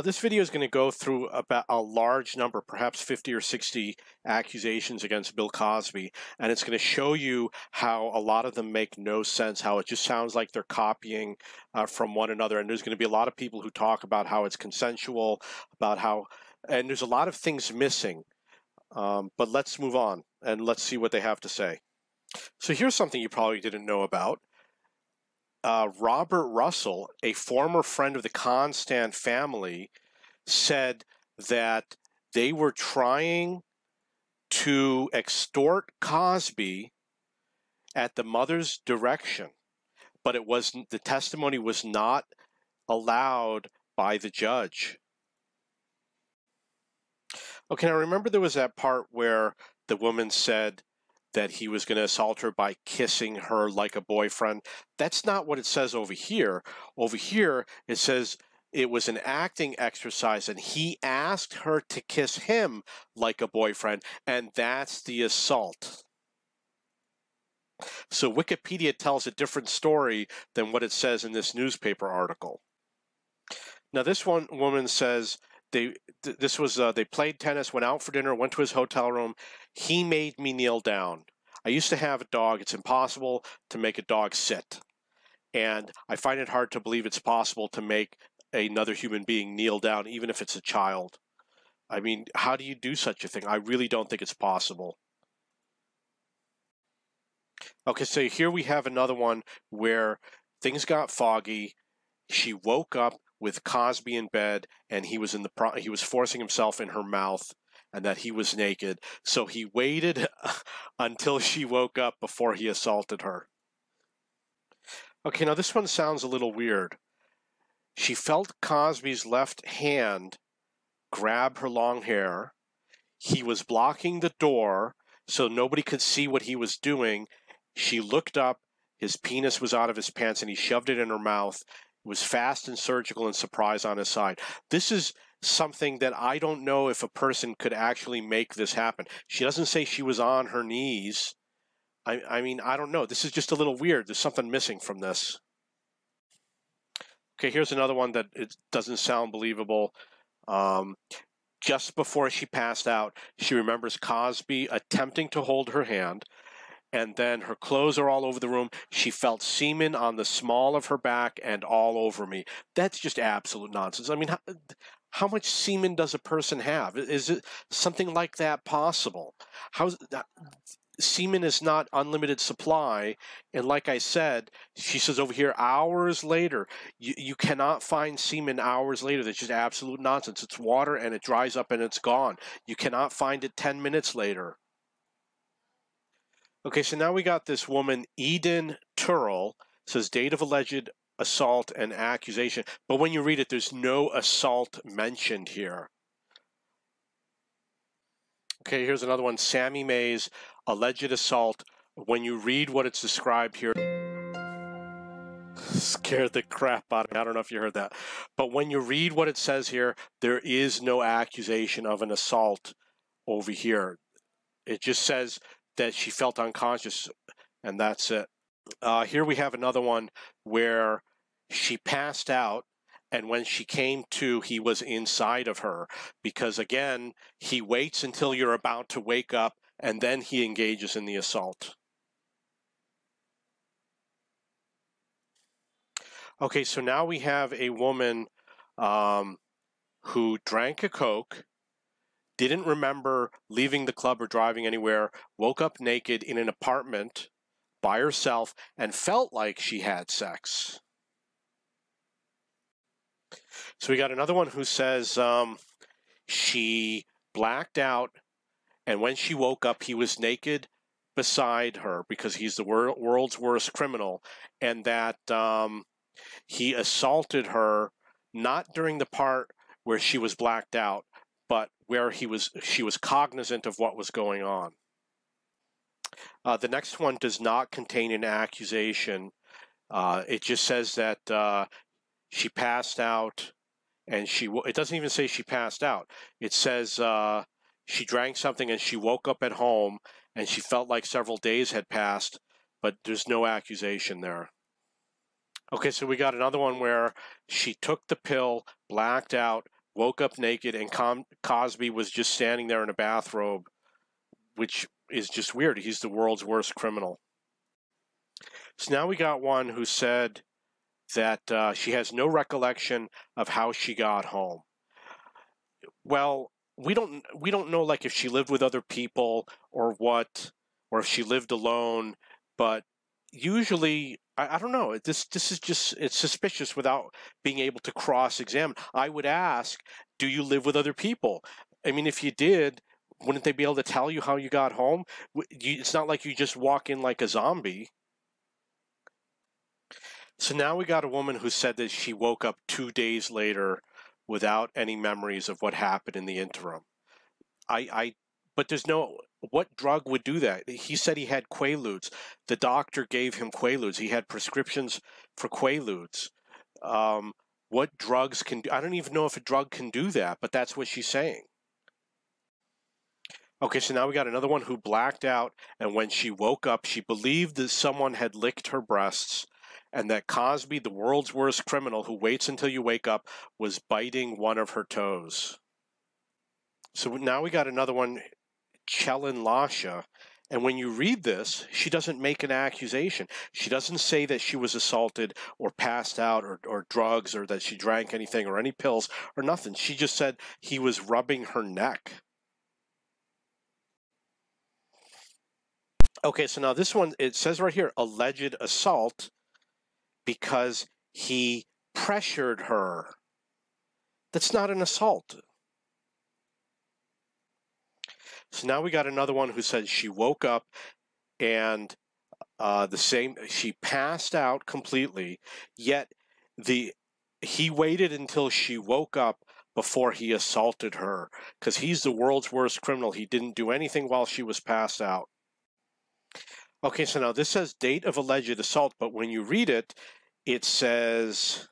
This video is going to go through about a large number, perhaps 50 or 60 accusations against Bill Cosby, and it's going to show you how a lot of them make no sense, how it just sounds like they're copying from one another. And there's going to be a lot of people who talk about how it's consensual, about how, and there's a lot of things missing. But let's move on and let's see what they have to say. So here's something you probably didn't know about. Robert Russell, a former friend of the Constant family, said that they were trying to extort Cosby at the mother's direction, but it wasn't, the testimony was not allowed by the judge. Okay, now remember there was that part where the woman said that he was going to assault her by kissing her like a boyfriend. That's not what it says over here. Over here, it says it was an acting exercise, and he asked her to kiss him like a boyfriend, and that's the assault. So Wikipedia tells a different story than what it says in this newspaper article. Now, this one woman says they played tennis, went out for dinner, went to his hotel room. He made me kneel down. I used to have a dog. It's impossible to make a dog sit. And I find it hard to believe it's possible to make another human being kneel down, even if it's a child. I mean, how do you do such a thing? I really don't think it's possible. Okay, so here we have another one where things got foggy. She woke up with Cosby in bed, and he was forcing himself in her mouth, and that he was naked. So he waited until she woke up before he assaulted her. Okay, now this one sounds a little weird. She felt Cosby's left hand grab her long hair. He was blocking the door so nobody could see what he was doing. She looked up. His penis was out of his pants, and he shoved it in her mouth. It was fast and surgical and surprise on his side. This is something that I don't know if a person could actually make this happen. She doesn't say she was on her knees. I mean, I don't know. This is just a little weird. There's something missing from this. Okay, here's another one that it doesn't sound believable. Just before she passed out, she remembers Cosby attempting to hold her hand, and then her clothes are all over the room. She felt semen on the small of her back and all over me. That's just absolute nonsense. I mean, how much semen does a person have? Is it something like that possible? Semen is not unlimited supply, and like I said, she says over here, hours later, you cannot find semen hours later. That's just absolute nonsense. It's water, and it dries up, and it's gone. You cannot find it 10 minutes later. Okay, so now we got this woman, Eden Turrell, says date of alleged assault and accusation, but when you read it, there's no assault mentioned here. Okay, here's another one, Sammy Mays, alleged assault. When you read what it's described here, scared the crap out of me. I don't know if you heard that. But when you read what it says here, there is no accusation of an assault over here. It just says that she felt unconscious, and that's it. Here we have another one where she passed out, and when she came to, he was inside of her, because again, he waits until you're about to wake up, and then he engages in the assault. Okay, so now we have a woman who drank a Coke, didn't remember leaving the club or driving anywhere, woke up naked in an apartment by herself, and felt like she had sex. So we got another one who says she blacked out, and when she woke up, he was naked beside her because he's the world's worst criminal, and that he assaulted her not during the part where she was blacked out, but where she was cognizant of what was going on. The next one does not contain an accusation. It just says that she passed out, and it doesn't even say she passed out. It says she drank something and she woke up at home and she felt like several days had passed, but there's no accusation there. Okay, so we got another one where she took the pill, blacked out, woke up naked, and Cosby was just standing there in a bathrobe, which is just weird. He's the world's worst criminal. So now we got one who said that she has no recollection of how she got home. Well, we don't know, like, if she lived with other people or what, or if she lived alone, but usually I don't know. This is just, it's suspicious without being able to cross-examine. I would ask, do you live with other people? I mean, if you did, wouldn't they be able to tell you how you got home? It's not like you just walk in like a zombie. So now we got a woman who said that she woke up 2 days later without any memories of what happened in the interim. But there's no, what drug would do that? He said he had Quaaludes. The doctor gave him Quaaludes. He had prescriptions for Quaaludes. What drugs can do? I don't even know if a drug can do that, but that's what she's saying. Okay, so now we got another one who blacked out, and when she woke up, she believed that someone had licked her breasts, and that Cosby, the world's worst criminal who waits until you wake up, was biting one of her toes. So now we got another one, Chelin Lasha, and when you read this, she doesn't make an accusation. She doesn't say that she was assaulted or passed out or drugs or that she drank anything or any pills or nothing. She just said he was rubbing her neck. Okay, so now this one, it says right here, alleged assault because he pressured her. That's not an assault. So now we got another one who says she woke up and she passed out completely, yet he waited until she woke up before he assaulted her, because he's the world's worst criminal. He didn't do anything while she was passed out. Okay, so now this says date of alleged assault, but when you read it, it says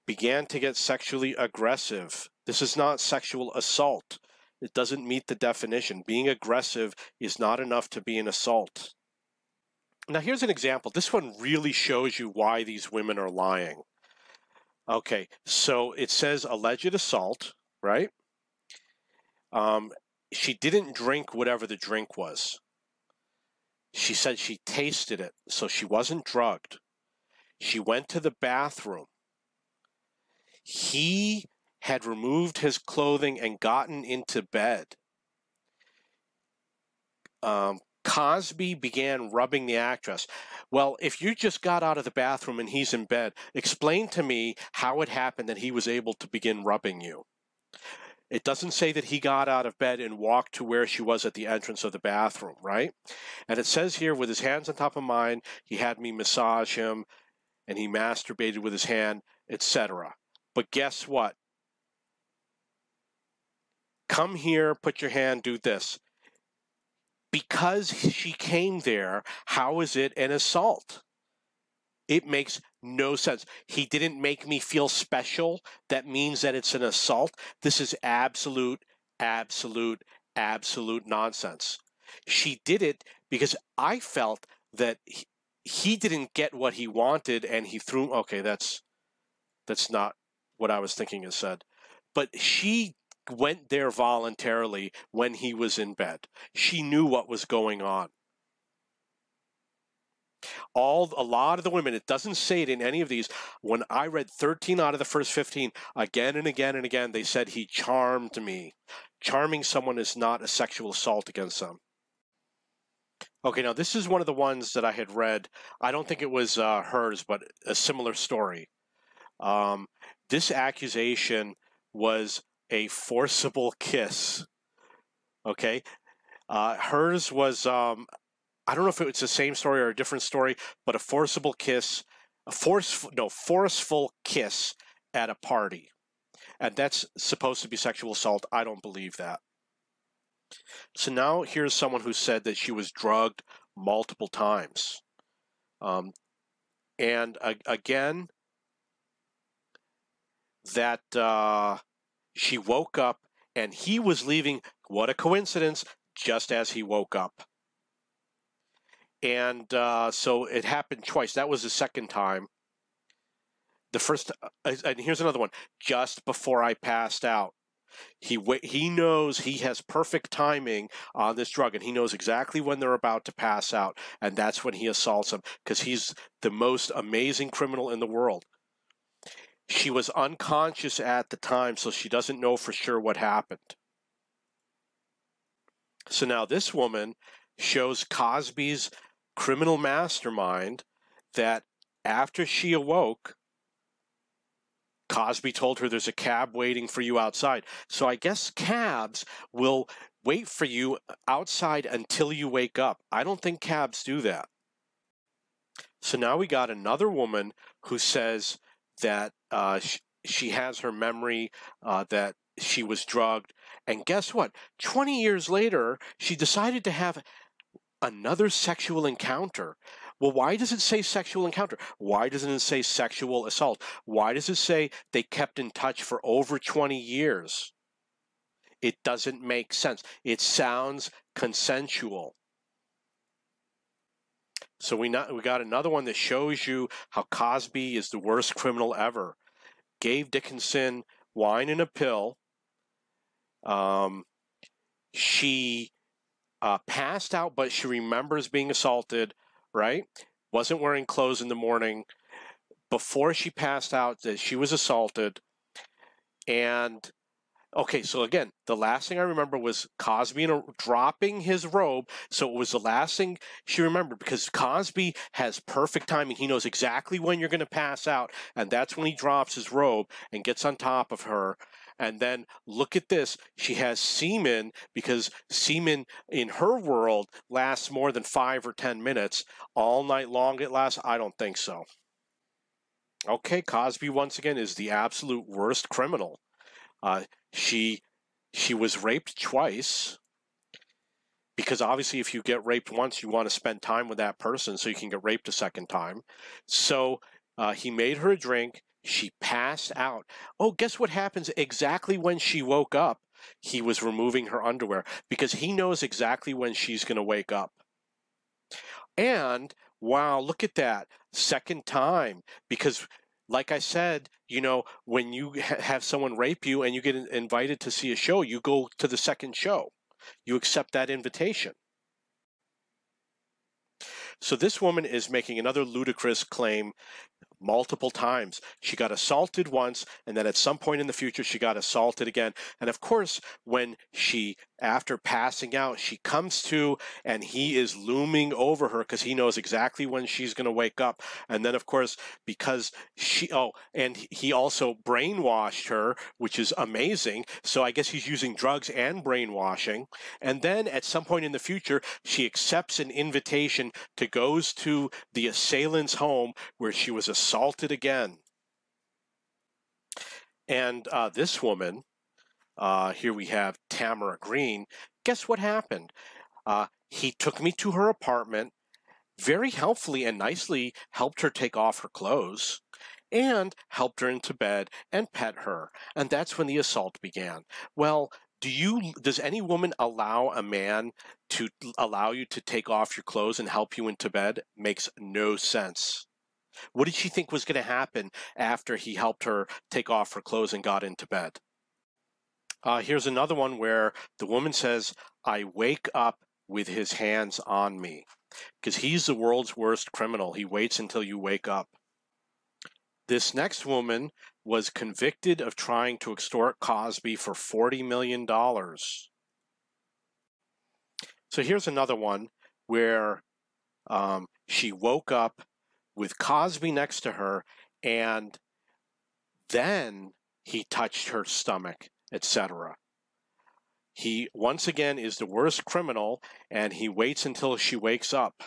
began to get sexually aggressive. This is not sexual assault. It doesn't meet the definition. Being aggressive is not enough to be an assault. Now here's an example. This one really shows you why these women are lying. Okay, so it says alleged assault, right? She didn't drink whatever the drink was. She said she tasted it, so she wasn't drugged. She went to the bathroom. He had removed his clothing and gotten into bed. Cosby began rubbing the actress. Well, if you just got out of the bathroom and he's in bed, explain to me how it happened that he was able to begin rubbing you. It doesn't say that he got out of bed and walked to where she was at the entrance of the bathroom, right? And it says here, with his hands on top of mine, he had me massage him, and he masturbated with his hand, etc. But guess what? Come here, put your hand, do this. Because she came there, how is it an assault? It makes no sense. He didn't make me feel special. That means that it's an assault. This is absolute, absolute, absolute nonsense. She did it because I felt that he didn't get what he wanted and he threw. Okay, that's not what I was thinking it said. But she went there voluntarily when he was in bed. She knew what was going on. A lot of the women, it doesn't say it in any of these. When I read 13 out of the first 15, again and again and again, they said he charmed me. Charming someone is not a sexual assault against them. Okay, now this is one of the ones that I had read. I don't think it was hers, but a similar story. This accusation was a forcible kiss. Okay, hers was I don't know if it's the same story or a different story, but a forcible kiss, forceful kiss at a party. And that's supposed to be sexual assault. I don't believe that. So now here's someone who said that she was drugged multiple times. Again, that she woke up and he was leaving, what a coincidence, just as he woke up. And so it happened twice. That was the second time. The first, and here's another one. Just before I passed out. He knows he has perfect timing on this drug, and he knows exactly when they're about to pass out, and that's when he assaults them, because he's the most amazing criminal in the world. She was unconscious at the time, so she doesn't know for sure what happened. So now this woman shows Cosby's criminal mastermind that after she awoke, Cosby told her there's a cab waiting for you outside. So I guess cabs will wait for you outside until you wake up. I don't think cabs do that. So now we got another woman who says that she has her memory that she was drugged. And guess what? 20 years later, she decided to have another sexual encounter. Well, why does it say sexual encounter? Why doesn't it say sexual assault? Why does it say they kept in touch for over 20 years? It doesn't make sense. It sounds consensual. So we got another one that shows you how Cosby is the worst criminal ever. Gave Dickinson wine and a pill. She passed out, but she remembers being assaulted, right? Wasn't wearing clothes in the morning. Before she passed out, that she was assaulted. And okay, so again, the last thing I remember was Cosby dropping his robe. So it was the last thing she remembered, because Cosby has perfect timing. He knows exactly when you're going to pass out, and that's when he drops his robe and gets on top of her. And then look at this. She has semen, because semen in her world lasts more than 5 or 10 minutes. All night long it lasts? I don't think so. Okay, Cosby once again is the absolute worst criminal. She was raped twice, because obviously if you get raped once, you want to spend time with that person so you can get raped a second time. So he made her a drink. She passed out. Oh, guess what happens exactly when she woke up? He was removing her underwear, because he knows exactly when she's going to wake up. And wow, look at that. Second time, because like I said, you know, when you have someone rape you and you get invited to see a show, you go to the second show. You accept that invitation. So this woman is making another ludicrous claim multiple times. She got assaulted once, and then at some point in the future, she got assaulted again. And of course, when she, after passing out, she comes to, and he is looming over her, because he knows exactly when she's going to wake up. And then, of course, because and he also brainwashed her, which is amazing. So I guess he's using drugs and brainwashing. And then at some point in the future, she accepts an invitation to goes to the assailant's home, where she was assaulted again. And this woman, here we have Tamara Green. Guess what happened? He took me to her apartment, very helpfully and nicely helped her take off her clothes, and helped her into bed and pet her. And that's when the assault began. Well, does any woman allow a man to allow you to take off your clothes and help you into bed? Makes no sense. What did she think was going to happen after he helped her take off her clothes and got into bed? Here's another one where the woman says, I wake up with his hands on me, because he's the world's worst criminal. He waits until you wake up. This next woman was convicted of trying to extort Cosby for $40 million. So here's another one where she woke up with Cosby next to her, and then he touched her stomach, etc. He, once again, is the worst criminal, and he waits until she wakes up.